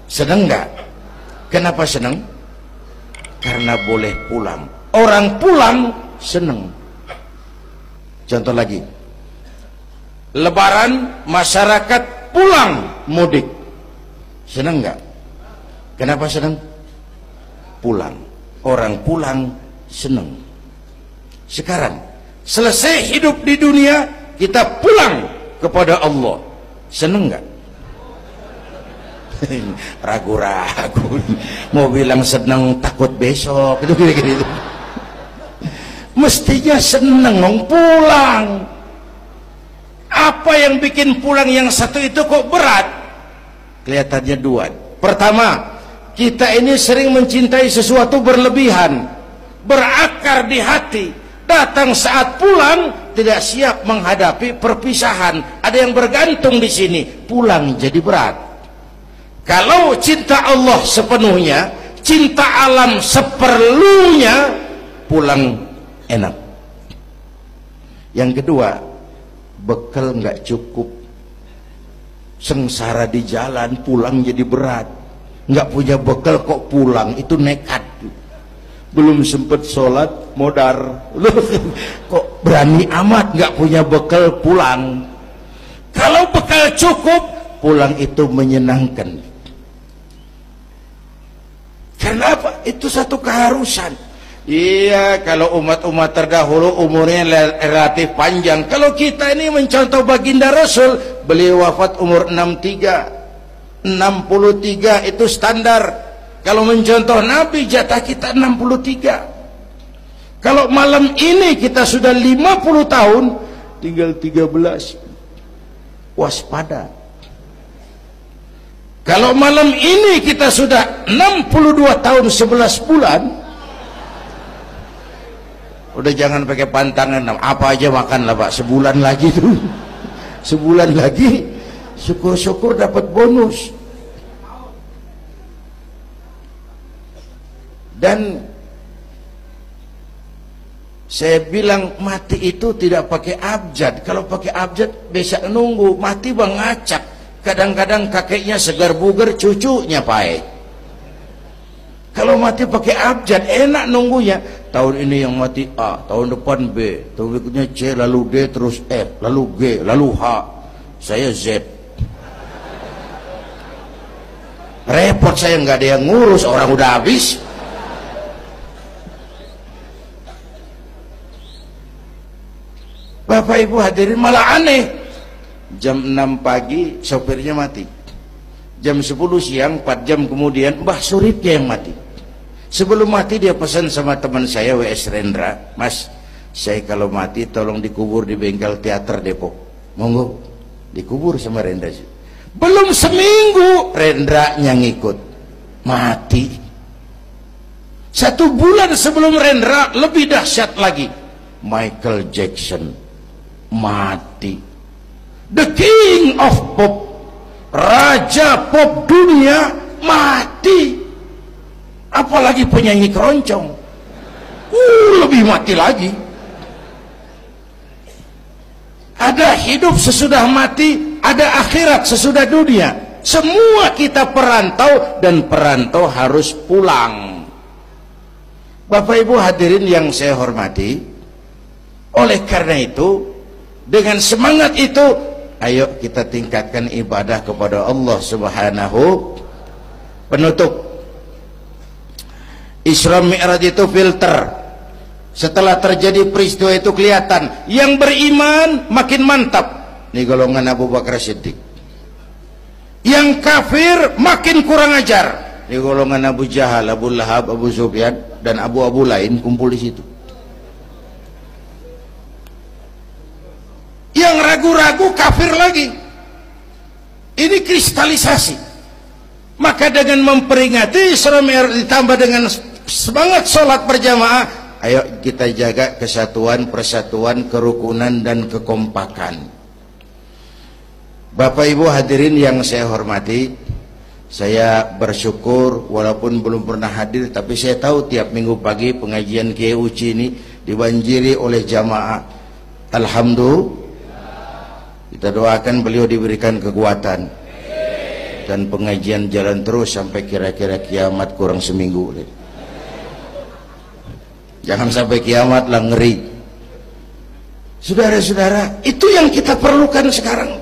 Seneng nggak? Kenapa seneng? Karena boleh pulang. Orang pulang seneng. Contoh lagi, Lebaran masyarakat pulang mudik, seneng nggak? Kenapa seneng? Pulang. Orang pulang seneng. Sekarang selesai hidup di dunia, kita pulang kepada Allah, seneng nggak? Ragu-ragu, mau bilang seneng takut besok itu kira-kira itu. Mestinya seneng pulang. Apa yang bikin pulang yang satu itu kok berat? Kelihatannya dua. Pertama, kita ini sering mencintai sesuatu berlebihan, berakar di hati. Datang saat pulang tidak siap menghadapi perpisahan. Ada yang bergantung di sini, pulang jadi berat. Kalau cinta Allah sepenuhnya, cinta alam seperlunya, pulang enak. Yang kedua, bekal nggak cukup, sengsara di jalan, pulang jadi berat. Nggak punya bekal kok pulang, itu nekat. Belum sempet sholat modar, kok berani amat nggak punya bekal pulang. Kalau bekal cukup, pulang itu menyenangkan. Karena apa? Itu satu keharusan. Iya, kalau umat-umat terdahulu umurnya relatif panjang. Kalau kita ini mencontoh baginda Rasul, beliau wafat umur 63 itu standar. Kalau mencontoh Nabi, jatah kita 63. Kalau malam ini kita sudah 50 tahun, tinggal 13. Waspada. Kalau malam ini kita sudah 62 tahun 11 bulan, udah jangan pakai pantangan, apa aja makanlah Pak, sebulan lagi tuh. Sebulan lagi, syukur-syukur dapat bonus. Dan saya bilang mati itu tidak pakai abjad. Kalau pakai abjad besok nunggu, mati bang ngacak. Kadang-kadang kakeknya segar bugar, cucunya pakai. Kalau mati pakai abjad enak nunggunya. Tahun ini yang mati A, tahun depan B, tahun berikutnya C, lalu D, terus F, lalu G, lalu H. Saya Z. Repot saya, nggak ada yang ngurus, orang udah habis. Bapak Ibu hadirin, malah aneh. Jam 6 pagi sopirnya mati. Jam 10 siang, 4 jam kemudian Mbah Suripnya yang mati. Sebelum mati dia pesan sama teman saya W.S. Rendra, Mas, saya kalau mati tolong dikubur di bengkel teater Depok. Monggo, dikubur sama Rendra. Belum seminggu Rendra yang ngikut mati. 1 bulan sebelum Rendra, lebih dahsyat lagi, Michael Jackson mati. The King of Pop, raja pop dunia, mati. Apalagi penyanyi keroncong, lebih mati lagi. Ada hidup sesudah mati, ada akhirat sesudah dunia. Semua kita perantau, dan perantau harus pulang. Bapak Ibu hadirin yang saya hormati, oleh karena itu, dengan semangat itu, ayo kita tingkatkan ibadah kepada Allah Subhanahu. Penutup, Isra Mi'raj itu filter. Setelah terjadi peristiwa itu kelihatan, yang beriman makin mantap, ini golongan Abu Bakar Siddiq. Yang kafir makin kurang ajar, ini golongan Abu Jahal, Abu Lahab, Abu Sufyan, dan abu-abu lain kumpul di situ. Yang ragu-ragu kafir lagi. Ini kristalisasi. Maka dengan memperingati Isra Mi'raj ditambah dengan semangat sholat berjamaah, ayo kita jaga kesatuan, persatuan, kerukunan, dan kekompakan. Bapak Ibu hadirin yang saya hormati, saya bersyukur walaupun belum pernah hadir, tapi saya tahu tiap minggu pagi pengajian Kiai Uci ini dibanjiri oleh jamaah. Alhamdulillah. Kita doakan beliau diberikan kekuatan. dan pengajian jalan terus sampai kira-kira kiamat kurang seminggu. Jangan sampai kiamat lah, ngeri. Saudara-saudara, itu yang kita perlukan sekarang.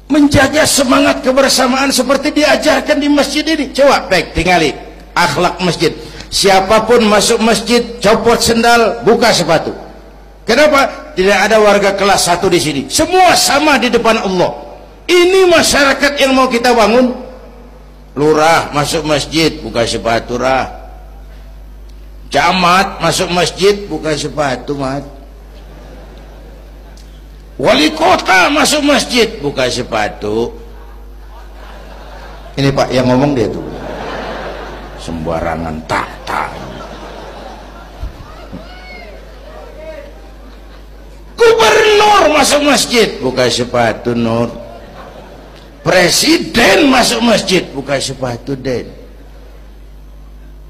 Menjaga semangat kebersamaan seperti diajarkan di masjid ini. Coba baik tinggali akhlak masjid. Siapapun masuk masjid, copot sendal, buka sepatu. Kenapa? Tidak ada warga kelas 1 di sini. Semua sama di depan Allah. Ini masyarakat yang mau kita bangun. Lurah masuk masjid, buka sepatu, rah. Camat masuk masjid, buka sepatu, mat. Wali kota masuk masjid, buka sepatu. Ini Pak yang ngomong dia tuh. Sembarangan tak. Gubernur masuk masjid, buka sepatu, Nur. Presiden masuk masjid, buka sepatu, Den.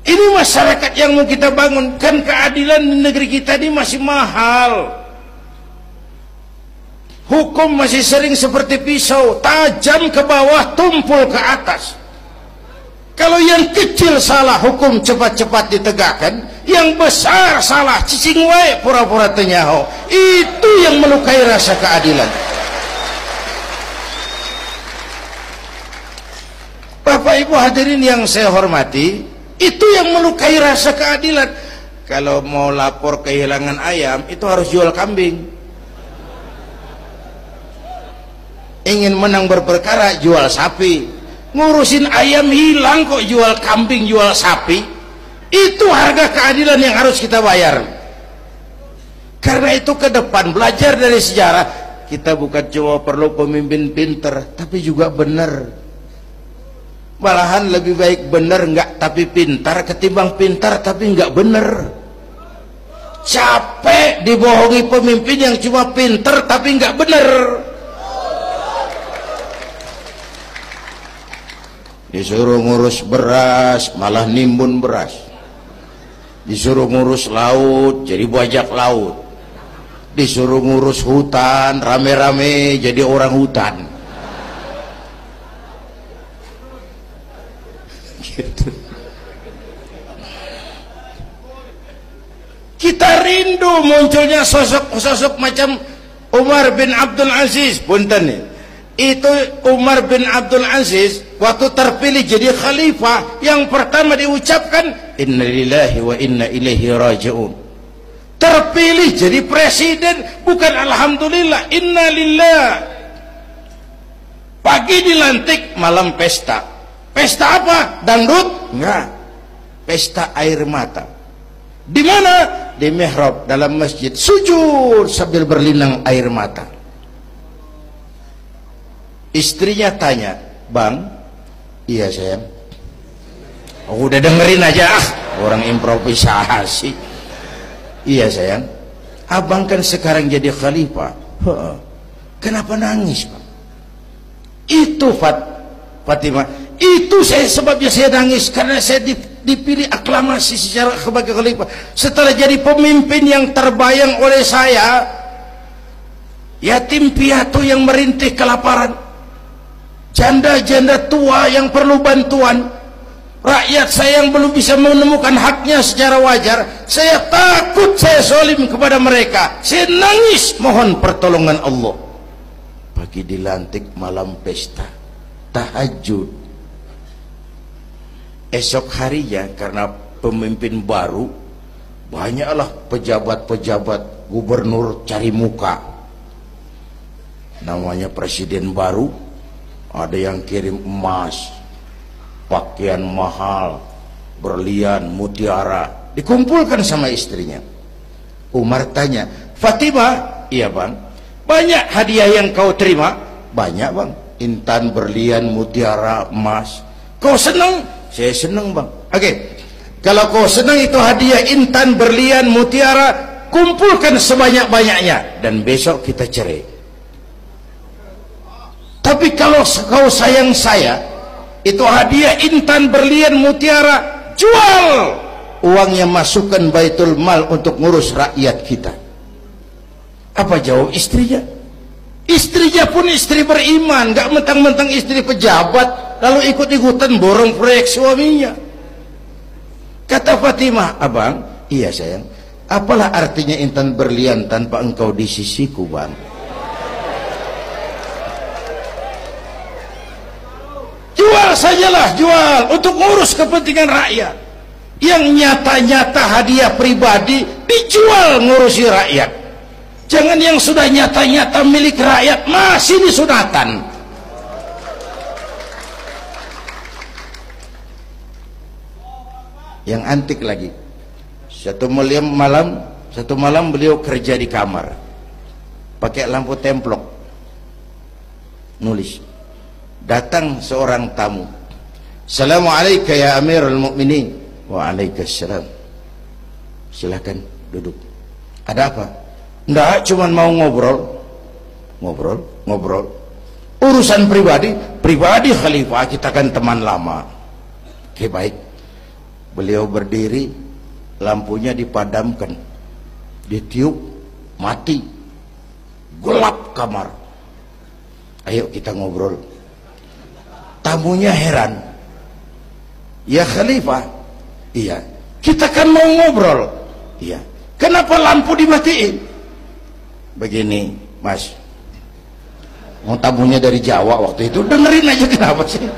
Ini masyarakat yang mau kita bangun. Kan keadilan di negeri kita ini masih mahal. Hukum masih sering seperti pisau, tajam ke bawah, tumpul ke atas. Kalau yang kecil salah, hukum cepat-cepat ditegakkan. Yang besar salah, cicing wae, pura-pura tenyaho. Itu yang melukai rasa keadilan. Bapak Ibu hadirin yang saya hormati, itu yang melukai rasa keadilan. Kalau mau lapor kehilangan ayam, itu harus jual kambing. Ingin menang berperkara, jual sapi. Ngurusin ayam hilang kok jual kambing, jual sapi. Itu harga keadilan yang harus kita bayar. Karena itu ke depan belajar dari sejarah, kita bukan cuma perlu pemimpin pinter, tapi juga benar. Malahan lebih baik benar enggak tapi pintar ketimbang pintar tapi enggak benar. Capek dibohongi pemimpin yang cuma pintar tapi enggak benar. Disuruh ngurus beras malah nimbun beras, disuruh ngurus laut jadi bajak laut, disuruh ngurus hutan rame-rame jadi orang hutan. Gitu. Kita rindu munculnya sosok-sosok macam Umar bin Abdul Aziz. Punten nih, itu Umar bin Abdul Aziz waktu terpilih jadi khalifah, yang pertama diucapkan innalillahi wa inna ilaihi raji'un. Terpilih jadi presiden bukan alhamdulillah, innalillah. Pagi dilantik, malam pesta. Pesta apa? Dangdut? Enggak. Pesta air mata. Di mana? Di mihrab dalam masjid, sujud sambil berlinang air mata. Istrinya tanya, "Bang?" "Iya sayang." "Oh, udah dengerin aja, orang improvisasi." "Iya sayang, abang kan sekarang jadi khalifah." "Kenapa nangis, Bang?" "Itu Fatimah, itu sebabnya saya nangis karena saya dipilih aklamasi secara sebagai khalifah. Setelah jadi pemimpin yang terbayang oleh saya, yatim piatu yang merintih kelaparan, janda-janda tua yang perlu bantuan, rakyat saya yang belum bisa menemukan haknya secara wajar, saya takut saya zalim kepada mereka. Saya nangis mohon pertolongan Allah." Pagi dilantik, malam pesta, tahajud. Esok harinya karena pemimpin baru, banyaklah pejabat-pejabat gubernur cari muka. Namanya presiden baru, ada yang kirim emas, pakaian mahal, berlian, mutiara, dikumpulkan sama istrinya. Umar tanya, "Fatimah?" "Iya bang." "Banyak hadiah yang kau terima?" "Banyak bang, intan, berlian, mutiara, emas." "Kau senang?" "Saya senang bang." "Oke, kalau kau senang itu hadiah intan, berlian, mutiara, kumpulkan sebanyak-banyaknya dan besok kita cerai. Tapi kalau kau sayang saya, itu hadiah intan, berlian, mutiara, jual, uangnya masukkan baitul mal untuk ngurus rakyat kita." Apa jawab istrinya? Istrinya pun istri beriman, gak mentang-mentang istri pejabat lalu ikut-ikutan borong proyek suaminya. Kata Fatimah, abang, iya sayang, apalah artinya intan berlian tanpa engkau di sisiku, bang? Jual sajalah, jual untuk ngurus kepentingan rakyat. Yang nyata-nyata hadiah pribadi dijual ngurusi rakyat. Jangan yang sudah nyata-nyata milik rakyat masih disunatan. Yang antik lagi, satu malam beliau kerja di kamar pakai lampu templok, nulis. Datang seorang tamu, Assalamualaikum ya Amirul Mukminin. Waalaikumsalam. Silakan duduk. Ada apa? Enggak, cuman mau ngobrol. Urusan pribadi khalifah, kita kan teman lama. Oke, baik. Beliau berdiri, lampunya dipadamkan, ditiup, mati, gelap kamar. Ayo kita ngobrol. Tamunya heran, ya khalifah, iya, kita kan mau ngobrol, iya, kenapa lampu dimatiin? Begini mas, mau tamunya dari Jawa waktu itu, dengerin aja kenapa sih.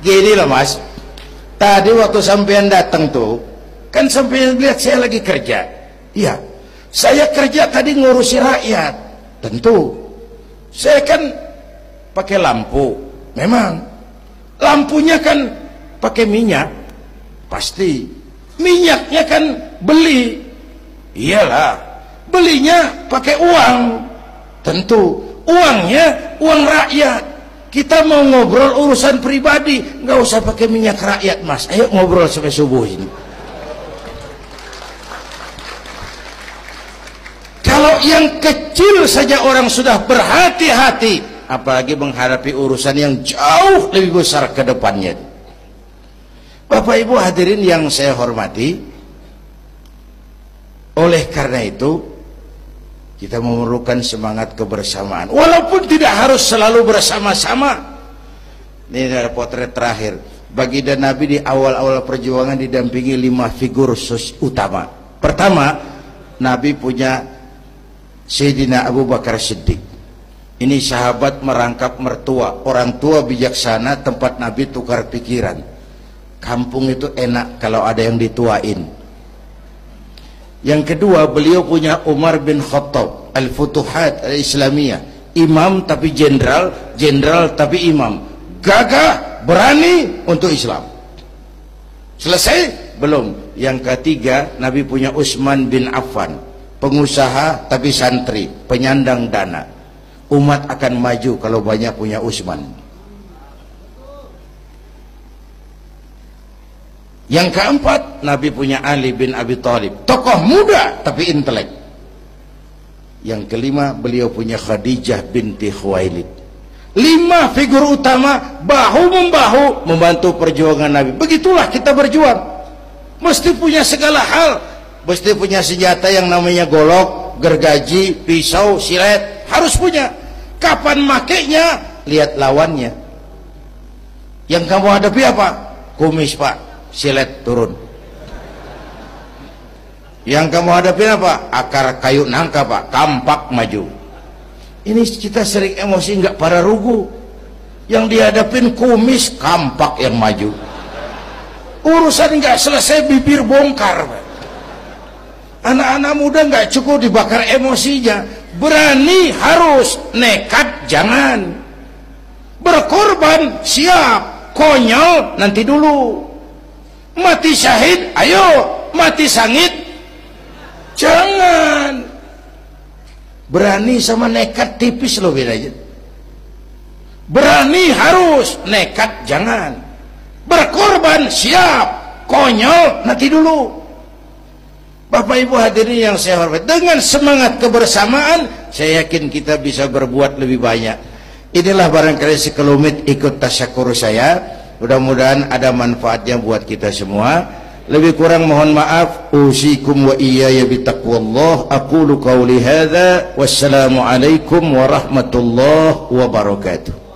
Gini loh mas, tadi waktu sampean datang tuh kan sampean lihat saya lagi kerja. Iya, saya kerja tadi ngurusi rakyat. Tentu saya kan pakai lampu. Memang lampunya kan pakai minyak, pasti minyaknya kan beli. Iyalah, belinya pakai uang. Tentu uangnya uang rakyat. Kita mau ngobrol urusan pribadi, nggak usah pakai minyak rakyat mas. Ayo ngobrol sampai subuh ini. Kalau yang kecil saja orang sudah berhati-hati, apalagi menghadapi urusan yang jauh lebih besar ke depannya. Bapak Ibu hadirin yang saya hormati, oleh karena itu kita memerlukan semangat kebersamaan, walaupun tidak harus selalu bersama-sama. Ini adalah potret terakhir. Baginda Nabi di awal-awal perjuangan didampingi 5 figur utama. Pertama, Nabi punya Sayyidina Abu Bakar Siddiq. Ini sahabat merangkap mertua, orang tua bijaksana, tempat Nabi tukar pikiran. Kampung itu enak kalau ada yang dituain. Yang kedua, beliau punya Umar bin Khattab, Al-Futuhat Al-Islamiyah, imam tapi jenderal, jenderal tapi imam, gagah, berani untuk Islam. Selesai? Belum. Yang ketiga, Nabi punya Utsman bin Affan, pengusaha tapi santri, penyandang dana. Umat akan maju kalau banyak punya Utsman. Yang keempat, Nabi punya Ali bin Abi Thalib, tokoh muda tapi intelek. Yang kelima, beliau punya Khadijah binti Khuwailid. 5 figur utama bahu-membahu membantu perjuangan Nabi. Begitulah kita berjuang. Mesti punya segala hal. Mesti punya senjata yang namanya golok, gergaji, pisau, silet. Harus punya. Kapan makainya? Lihat lawannya. Yang kamu hadapi apa? Kumis pak, silet turun. Yang kamu hadapi apa? Akar kayu nangka pak, kampak maju. Ini kita sering emosi nggak para rugu. Yang dihadapin kumis, kampak yang maju. Urusan nggak selesai bibir bongkar pak. Anak-anak muda nggak cukup dibakar emosinya. Berani harus, nekat jangan. Berkorban siap, konyol nanti dulu. Mati syahid, ayo. Mati sangit, jangan. Berani sama nekat tipis loh bedanya. Berani harus, nekat jangan. Berkorban siap, konyol nanti dulu. Bapak Ibu hadirin yang saya hormati, dengan semangat kebersamaan saya yakin kita bisa berbuat lebih banyak. Inilah barangkali sekelumit ikut tasyakur saya. Mudah-mudahan ada manfaatnya buat kita semua. Lebih kurang mohon maaf. Usikum wa iyaya bitaqwallah. Aqulu qawli hadza. Wassalamu alaikum warahmatullahi wabarakatuh.